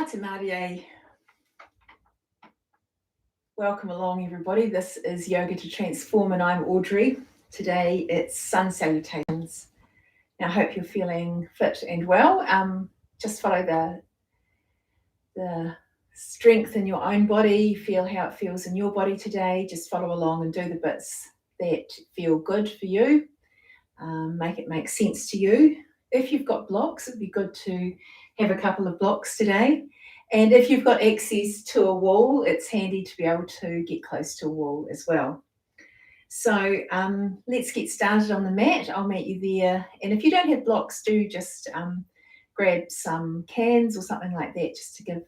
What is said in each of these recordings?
Te Marie. Welcome along, everybody. This is Yoga to Transform, and I'm Audrey. Today it's sun salutations. Now, I hope you're feeling fit and well. Just follow the strength in your own body. Feel how it feels in your body today. Just follow along and do the bits that feel good for you. Make it make sense to you. If you've got blocks, it'd be good to have a couple of blocks today. And if you've got access to a wall, it's handy to be able to get close to a wall as well. So let's get started on the mat. I'll meet you there. And if you don't have blocks, do just grab some cans or something like that just to give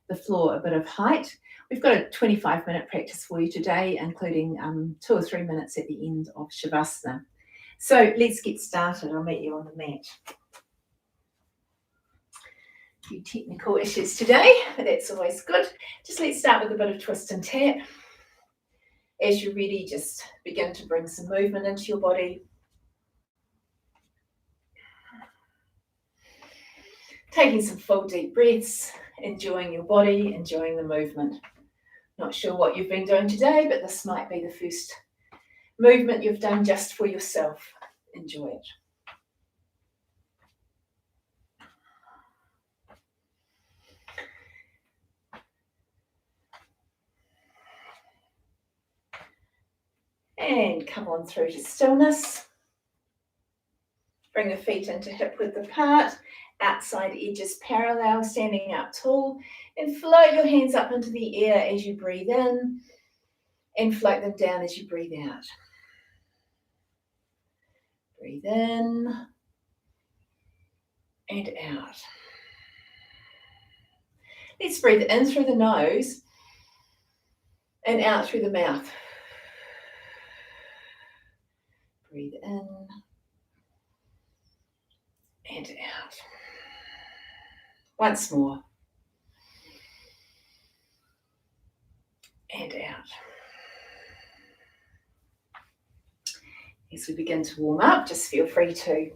the floor a bit of height. We've got a 25-minute practice for you today, including 2 or 3 minutes at the end of Shavasana. So let's get started. I'll meet you on the mat. A few technical issues today, but that's always good. Just let's start with a bit of twist and tap. As you're ready, just begin to bring some movement into your body. Taking some full deep breaths, enjoying your body, enjoying the movement. Not sure what you've been doing today, but this might be the first movement you've done just for yourself. Enjoy it. And come on through to stillness. Bring the feet into hip width apart, outside edges parallel, standing up tall, and float your hands up into the air as you breathe in, and float them down as you breathe out. Breathe in and out. Let's breathe in through the nose and out through the mouth. Breathe in and out. Once more. And out. As we begin to warm up, just feel free to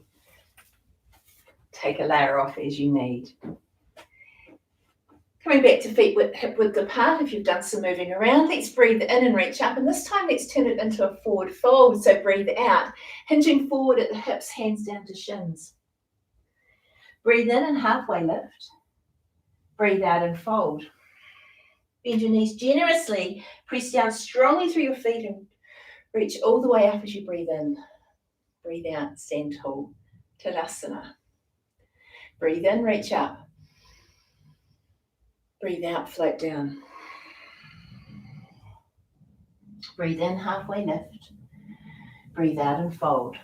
take a layer off as you need. Coming back to feet hip width apart, if you've done some moving around, let's breathe in and reach up. And this time, let's turn it into a forward fold. So breathe out, hinging forward at the hips, hands down to shins. Breathe in and halfway lift. Breathe out and fold. Bend your knees generously. Press down strongly through your feet and reach all the way up as you breathe in. Breathe out, stand tall. Tadasana. Breathe in, reach up. Breathe out, float down. Breathe in, halfway lift. Breathe out and fold.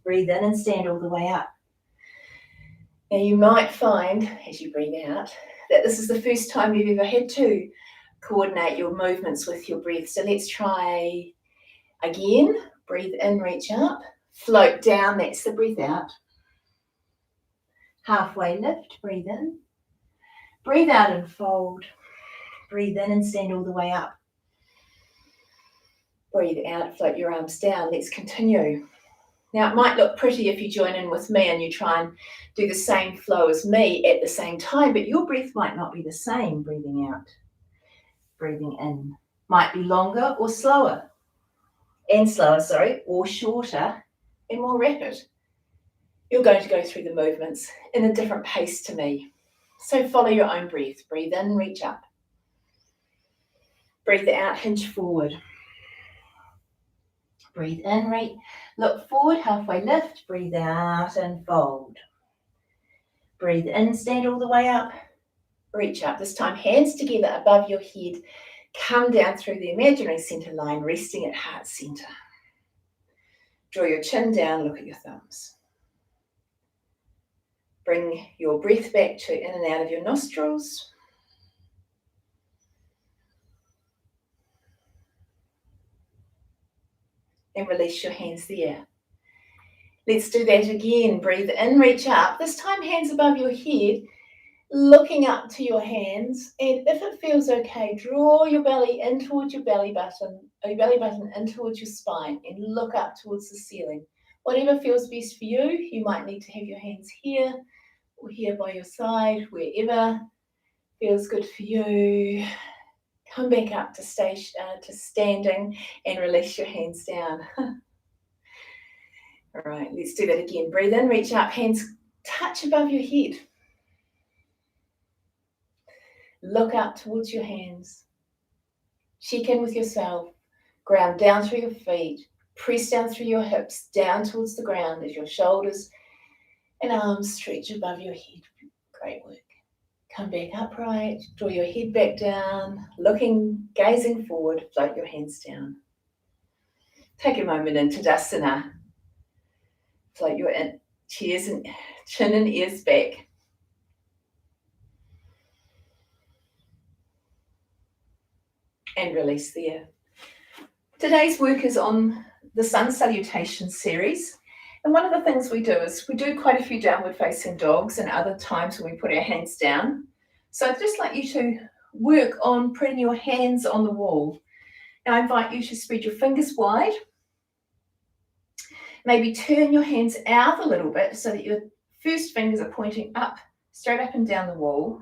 Breathe in and stand all the way up. Now you might find, as you breathe out, that this is the first time you've ever had to coordinate your movements with your breath. So let's try again. Breathe in, reach up. Float down, that's the breath out. Halfway lift, breathe in. Breathe out and fold. Breathe in and stand all the way up. Breathe out, float your arms down. Let's continue. Now, it might look pretty if you join in with me and you try and do the same flow as me at the same time, but your breath might not be the same. Breathing out, breathing in. Might be longer or slower. Or shorter and more rapid. You're going to go through the movements in a different pace to me. So follow your own breath. Breathe in, reach up. Breathe out, hinge forward. Breathe in, look forward, halfway lift. Breathe out and fold. Breathe in, stand all the way up. Reach up. This time, hands together above your head. Come down through the imaginary center line, resting at heart center. Draw your chin down, look at your thumbs. Bring your breath back to in and out of your nostrils. And release your hands there. Let's do that again. Breathe in, reach up. This time, hands above your head, looking up to your hands. And if it feels okay, draw your belly in towards your belly button, or your belly button in towards your spine, and look up towards the ceiling. Whatever feels best for you. You might need to have your hands here or here by your side, wherever Feels good for you. Come back up to standing and release your hands down. All right, let's do that again. Breathe in, reach up, hands touch above your head. Look up towards your hands. Check in with yourself. Ground down through your feet. Press down through your hips, down towards the ground as your shoulders and arms stretch above your head. Great work. Come back upright, draw your head back down, gazing forward, float your hands down. Take a moment in Tadasana. Float your chin and ears back. And release there. Today's work is on the Sun Salutations series. And one of the things we do is we do quite a few downward facing dogs and other times when we put our hands down. So I'd just like you to work on putting your hands on the wall. Now I invite you to spread your fingers wide. Maybe turn your hands out a little bit so that your first fingers are pointing up, straight up and down the wall,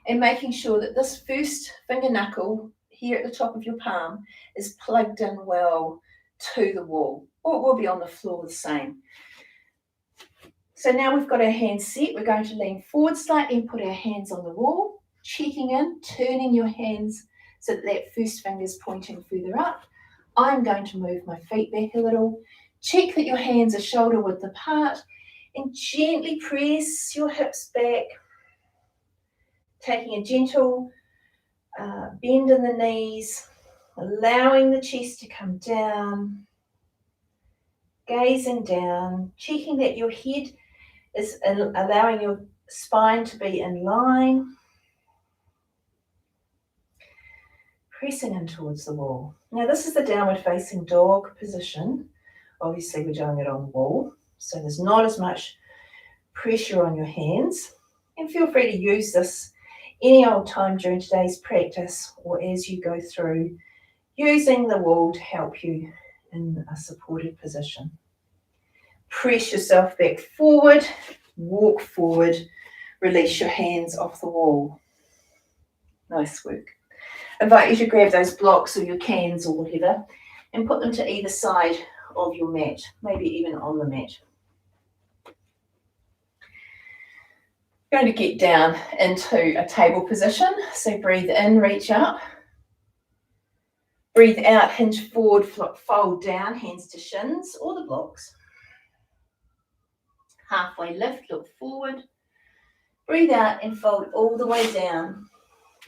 and making sure that this first finger knuckle here at the top of your palm is plugged in well to the wall, or it will be on the floor the same. So now we've got our hands set, we're going to lean forward slightly and put our hands on the wall, checking in, turning your hands so that that first finger is pointing further up. I'm going to move my feet back a little, check that your hands are shoulder width apart, and gently press your hips back, taking a gentle bend in the knees, allowing the chest to come down, gazing down, checking that your head is allowing your spine to be in line, pressing in towards the wall. Now this is the downward facing dog position. Obviously we're doing it on the wall, so there's not as much pressure on your hands, and feel free to use this any old time during today's practice or as you go through using the wall to help you in a supported position. Press yourself back forward, walk forward, release your hands off the wall. Nice work. I invite you to grab those blocks or your cans or whatever and put them to either side of your mat, maybe even on the mat. Going to get down into a table position. So breathe in, reach up. Breathe out, hinge forward, fold down, hands to shins or the blocks. Halfway lift, look forward. Breathe out and fold all the way down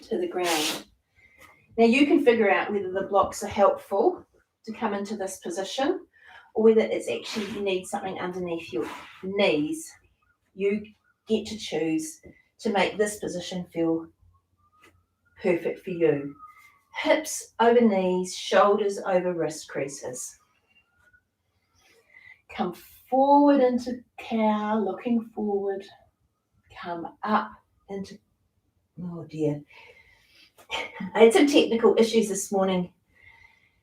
to the ground. Now you can figure out whether the blocks are helpful to come into this position or whether it's actually you need something underneath your knees. You get to choose to make this position feel perfect for you. Hips over knees, shoulders over wrist creases. Come forward into cow, looking forward. Come up into, oh dear. I had some technical issues this morning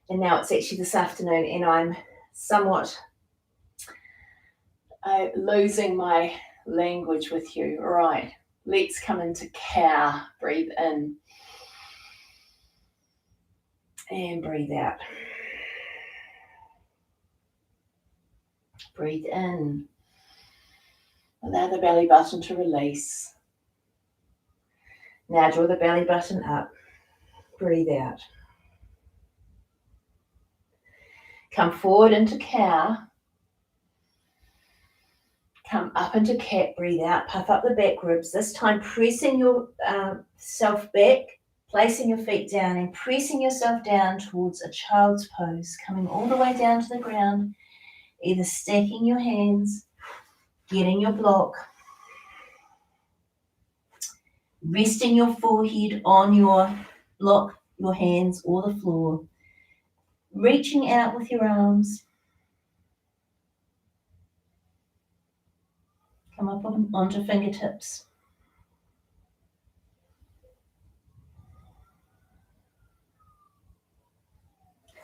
and now it's actually this afternoon and I'm somewhat losing my language with you. All right, let's come into cow. Breathe in and breathe out. Breathe in. Allow the belly button to release. Now draw the belly button up. Breathe out. Come forward into cow. Come up into cat, breathe out, puff up the back ribs, this time pressing your self back, placing your feet down and pressing yourself down towards a child's pose, coming all the way down to the ground, either stacking your hands, getting your block, resting your forehead on your block, your hands or the floor, reaching out with your arms. Come up onto fingertips.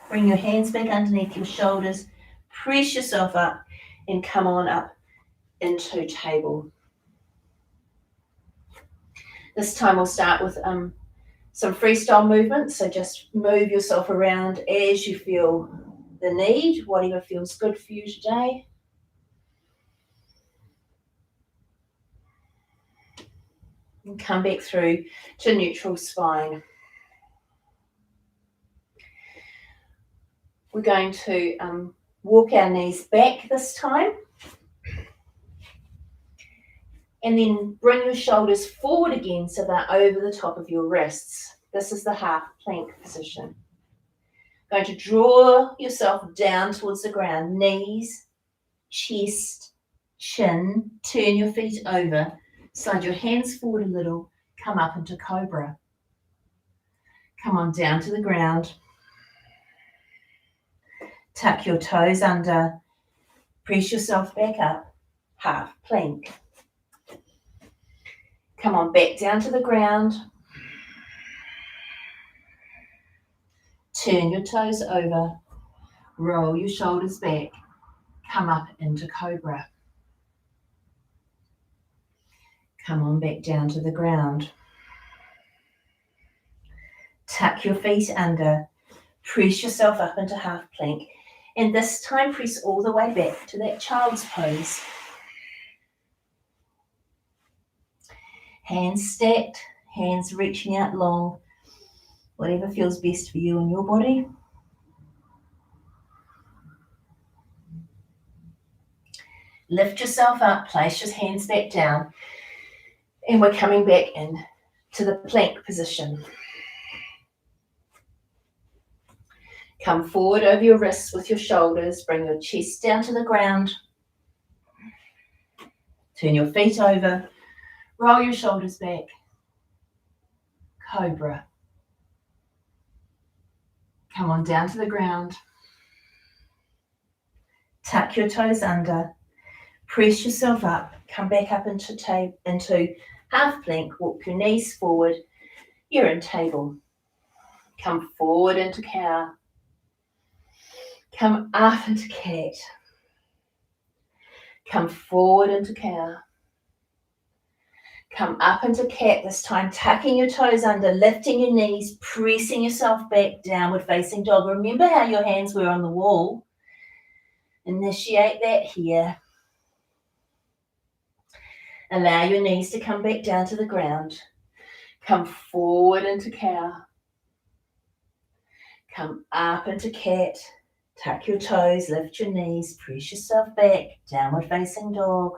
Bring your hands back underneath your shoulders. Press yourself up and come on up into table. This time we'll start with some freestyle movements. So just move yourself around as you feel the need, whatever feels good for you today. And come back through to neutral spine. We're going to walk our knees back this time. And then bring your shoulders forward again so they're over the top of your wrists. This is the half plank position. Going to draw yourself down towards the ground, knees, chest, chin, turn your feet over, slide your hands forward a little, come up into cobra. Come on down to the ground. Tuck your toes under, press yourself back up, half plank. Come on back down to the ground. Turn your toes over, roll your shoulders back, come up into cobra. Come on back down to the ground. Tuck your feet under, press yourself up into half plank, and this time press all the way back to that child's pose. Hands stacked, hands reaching out long, whatever feels best for you and your body. Lift yourself up, place your hands back down, and we're coming back in to the plank position. Come forward over your wrists with your shoulders, bring your chest down to the ground. Turn your feet over, roll your shoulders back, cobra. Come on down to the ground. Tuck your toes under, press yourself up, come back up into half plank, walk your knees forward, you're in table. Come forward into cow. Come up into cat. Come forward into cow. Come up into cat, this time tucking your toes under, lifting your knees, pressing yourself back, downward facing dog. Remember how your hands were on the wall. Initiate that here. Allow your knees to come back down to the ground. Come forward into cow. Come up into cat. Tuck your toes, lift your knees, press yourself back, downward facing dog.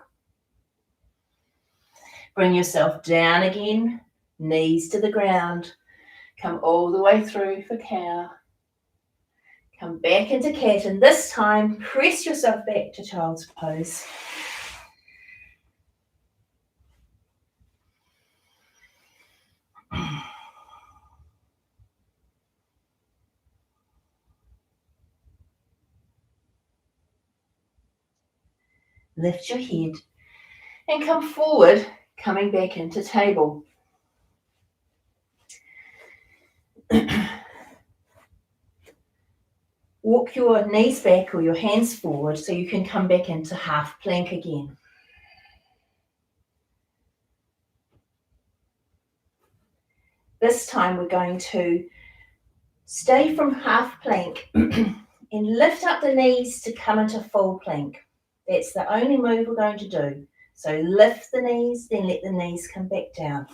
Bring yourself down again, knees to the ground. Come all the way through for cow. Come back into cat, and this time press yourself back to child's pose. Lift your head and come forward, coming back into table. Walk your knees back or your hands forward so you can come back into half plank again. This time we're going to stay from half plank and lift up the knees to come into full plank. That's the only move we're going to do. So lift the knees, then let the knees come back down.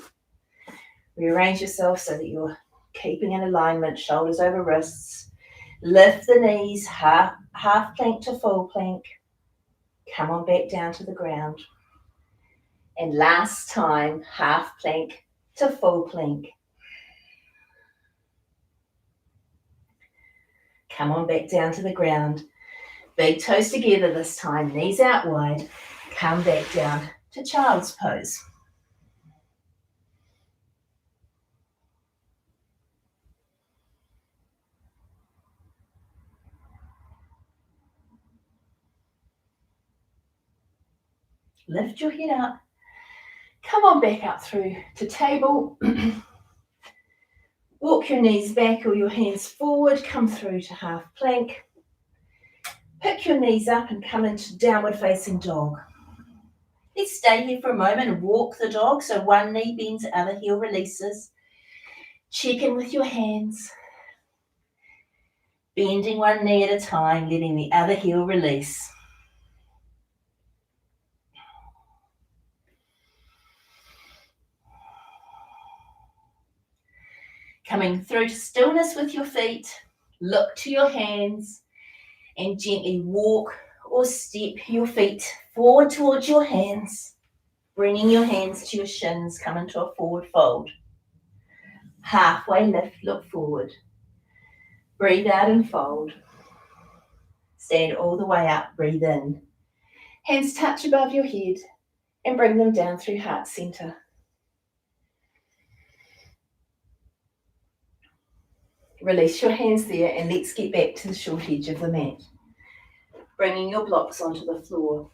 Rearrange yourself so that you're keeping in alignment, shoulders over wrists. Lift the knees, half plank to full plank. Come on back down to the ground. And last time, half plank to full plank. Come on back down to the ground. Big toes together this time, knees out wide. Come back down to child's pose. Lift your head up. Come on back up through to table. Walk your knees back or your hands forward. Come through to half plank. Pick your knees up and come into downward facing dog. Let's stay here for a moment and walk the dog. So one knee bends, other heel releases. Check in with your hands. Bending one knee at a time, letting the other heel release. Coming through to stillness with your feet. Look to your hands and gently walk or step your feet forward towards your hands. Bringing your hands to your shins, come into a forward fold. Halfway lift, look forward. Breathe out and fold. Stand all the way up, breathe in. Hands touch above your head and bring them down through heart center. Release your hands there and let's get back to the short edge of the mat. Bringing your blocks onto the floor.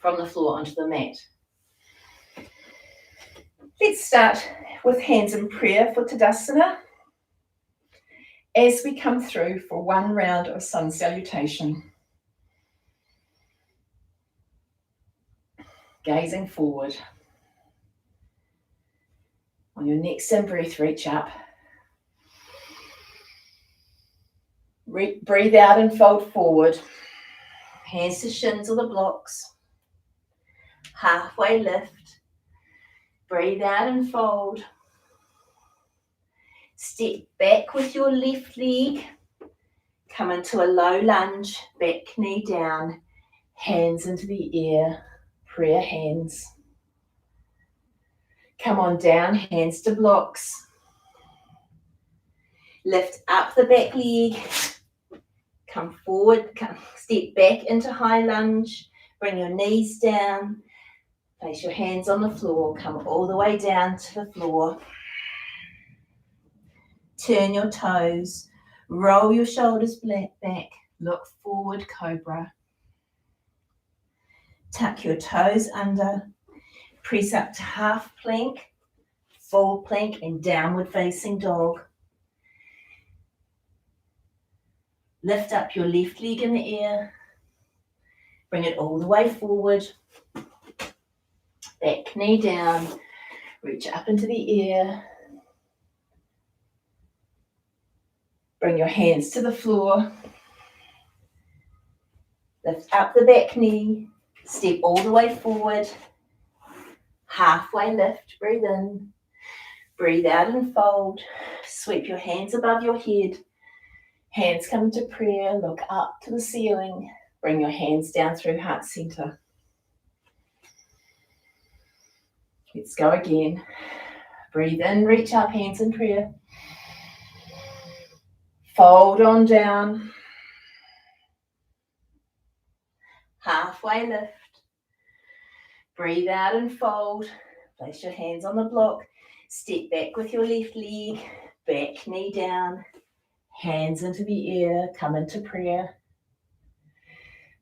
From the floor onto the mat. Let's start with hands in prayer for Tadasana as we come through for one round of sun salutation. Gazing forward. On your next in breath, reach up. Breathe out and fold forward. Hands to shins or the blocks. Halfway lift. Breathe out and fold. Step back with your left leg. Come into a low lunge, back knee down, hands into the air, prayer hands. Come on down, hands to blocks. Lift up the back leg. Come forward, step back into high lunge. Bring your knees down. Place your hands on the floor. Come all the way down to the floor. Turn your toes. Roll your shoulders back. Look forward, cobra. Tuck your toes under. Press up to half plank, full plank, and downward facing dog. Lift up your left leg in the air. Bring it all the way forward. Back knee down. Reach up into the air. Bring your hands to the floor. Lift up the back knee. Step all the way forward. Halfway lift. Breathe in. Breathe out and fold. Sweep your hands above your head. Hands come to prayer. Look up to the ceiling. Bring your hands down through heart center. Let's go again. Breathe in, reach up, hands in prayer. Fold on down. Halfway lift. Breathe out and fold. Place your hands on the block. Step back with your left leg. Back knee down. Hands into the air. Come into prayer.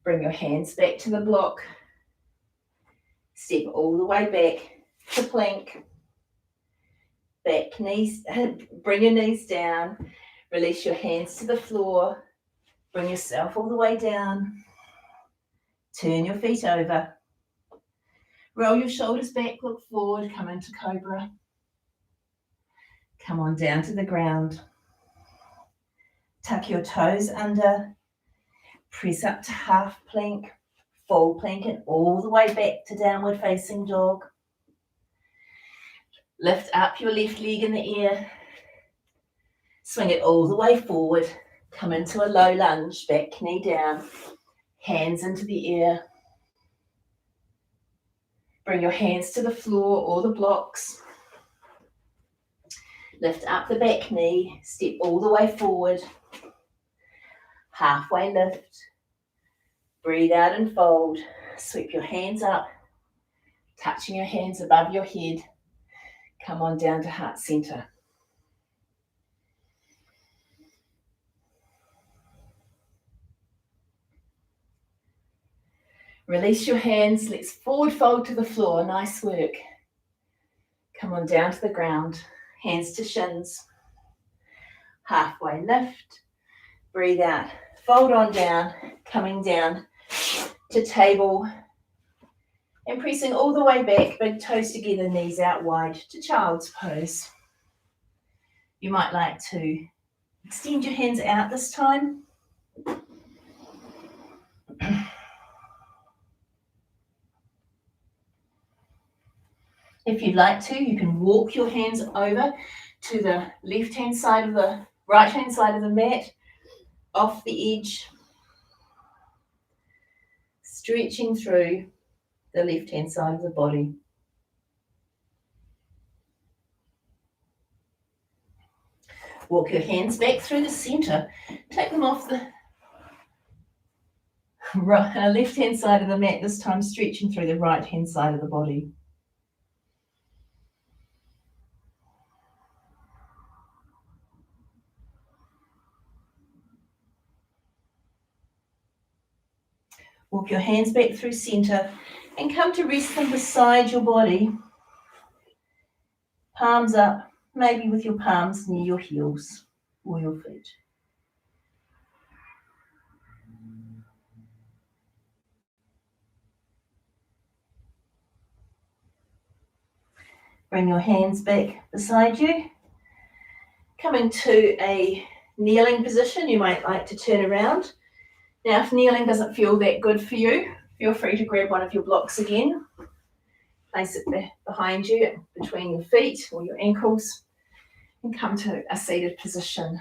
Bring your hands back to the block. Step all the way back to plank. Back knees, bring your knees down. Release your hands to the floor. Bring yourself all the way down. Turn your feet over. Roll your shoulders back, look forward, come into cobra. Come on down to the ground. Tuck your toes under. Press up to half plank, full plank, and all the way back to downward facing dog. Lift up your left leg in the air. Swing it all the way forward. Come into a low lunge, back knee down. Hands into the air. Bring your hands to the floor or the blocks. Lift up the back knee. Step all the way forward. Halfway lift. Breathe out and fold. Sweep your hands up. Touching your hands above your head. Come on down to heart center. Release your hands. Let's forward fold to the floor. Nice work. Come on down to the ground. Hands to shins. Halfway lift. Breathe out. Fold on down. Coming down to table. And pressing all the way back, big toes together, knees out wide to child's pose. You might like to extend your hands out this time. If you'd like to, you can walk your hands over to the left-hand side of the right-hand side of the mat, off the edge, stretching through the left-hand side of the body. Walk your hands back through the center. Take them off the left-hand side of the mat, this time stretching through the right-hand side of the body. Walk your hands back through center and come to rest them beside your body. Palms up, maybe with your palms near your heels or your feet. Bring your hands back beside you. Coming to a kneeling position, you might like to turn around. Now, if kneeling doesn't feel that good for you, feel free to grab one of your blocks again. Place it behind you, between your feet or your ankles, and come to a seated position.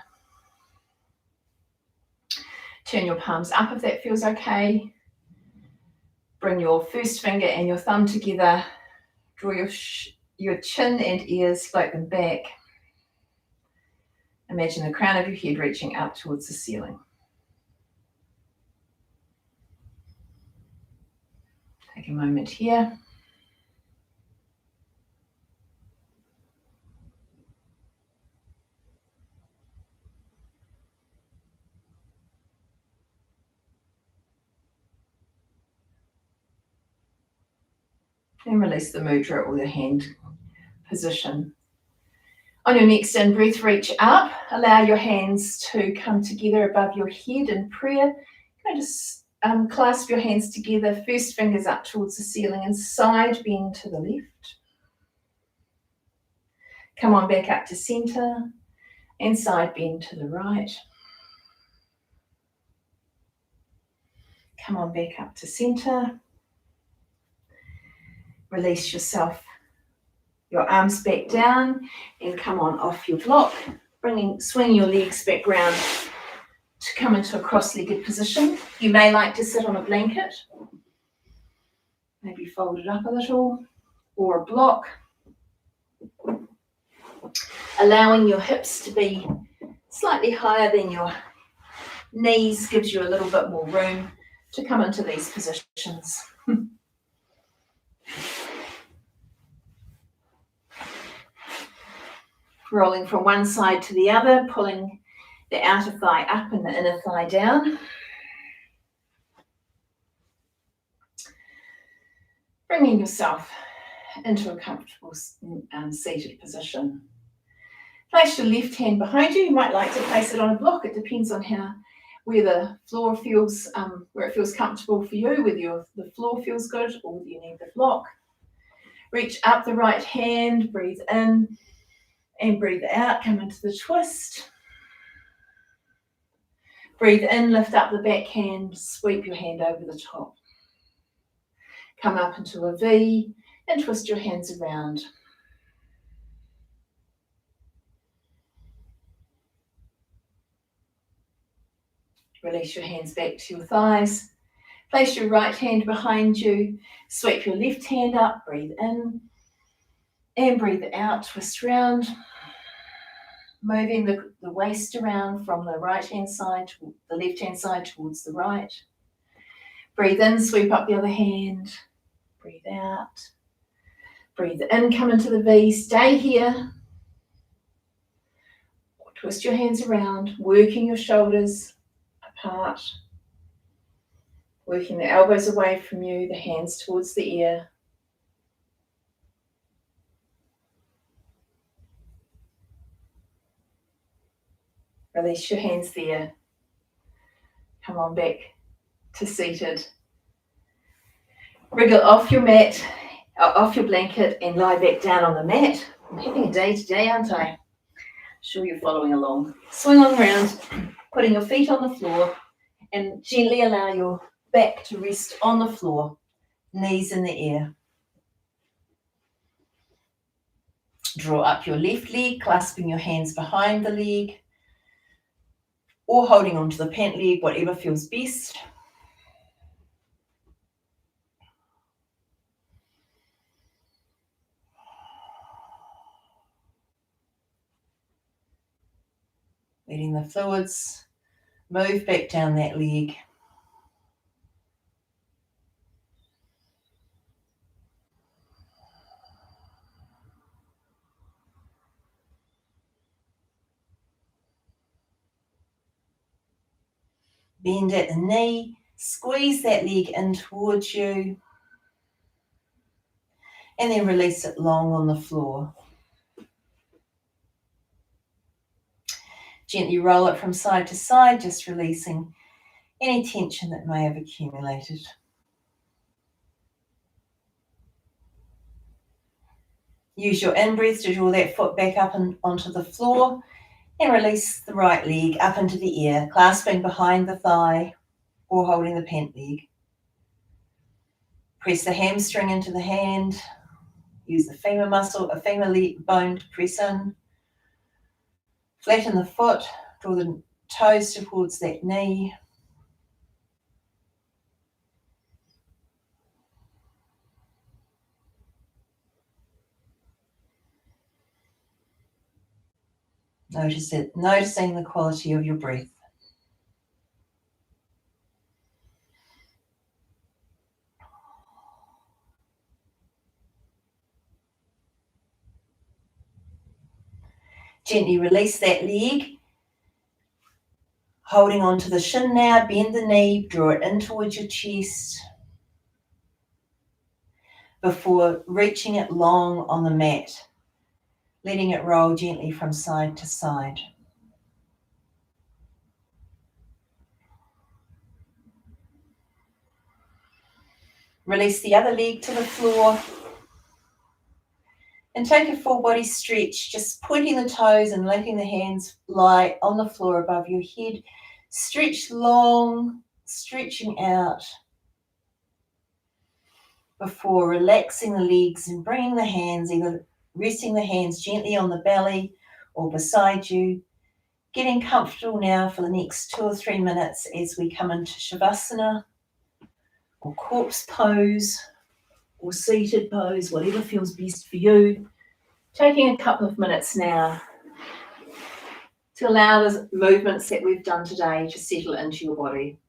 Turn your palms up if that feels okay. Bring your first finger and your thumb together. Draw your chin and ears, float them back. Imagine the crown of your head reaching up towards the ceiling. Take a moment here. And release the mudra or the hand position. On your next in breath, reach up. Allow your hands to come together above your head in prayer. Just clasp your hands together, first fingers up towards the ceiling and side bend to the left. Come on back up to center and side bend to the right. Come on back up to center. Release yourself, your arms back down and come on off your block. Swing your legs back round to come into a cross-legged position. You may like to sit on a blanket, maybe fold it up a little, or a block. Allowing your hips to be slightly higher than your knees gives you a little bit more room to come into these positions. Rolling from one side to the other, pulling the outer thigh up and the inner thigh down. Bringing yourself into a comfortable seated position. Place your left hand behind you. You might like to place it on a block. It depends on where the floor feels, where it feels comfortable for you, whether the floor feels good or whether you need the block. Reach up the right hand, breathe in and breathe out. Come into the twist. Breathe in, lift up the back hand, sweep your hand over the top. Come up into a V and twist your hands around. Release your hands back to your thighs. Place your right hand behind you. Sweep your left hand up, breathe in and breathe out, twist round. Moving the waist around from the right-hand side to the left-hand side towards the right. Breathe in, sweep up the other hand. Breathe out. Breathe in, come into the V, stay here. Twist your hands around, working your shoulders apart. Working the elbows away from you, the hands towards the ear. Release your hands there. Come on back to seated. Wriggle off your mat, off your blanket, and lie back down on the mat. I'm having a day today, aren't I? Sure you're following along. Swing on around, putting your feet on the floor, and gently allow your back to rest on the floor, knees in the air. Draw up your left leg, clasping your hands behind the leg, or holding onto the pant leg, whatever feels best. Letting the fluids move back down that leg. Bend at the knee, squeeze that leg in towards you, and then release it long on the floor. Gently roll it from side to side, just releasing any tension that may have accumulated. Use your in-breath to draw that foot back up and onto the floor, and release the right leg up into the air, clasping behind the thigh or holding the pant leg. Press the hamstring into the hand. Use the femur muscle, a femur bone to press in. Flatten the foot, draw the toes towards that knee. Noticing the quality of your breath. Gently release that leg. Holding onto the shin now, bend the knee, draw it in towards your chest before reaching it long on the mat, letting it roll gently from side to side. Release the other leg to the floor and take a full body stretch, just pointing the toes and letting the hands lie on the floor above your head. Stretch long, stretching out before relaxing the legs and bringing the hands, either resting the hands gently on the belly or beside you. Getting comfortable now for the next 2 or 3 minutes as we come into Shavasana or corpse pose or seated pose, whatever feels best for you. Taking a couple of minutes now to allow the movements that we've done today to settle into your body.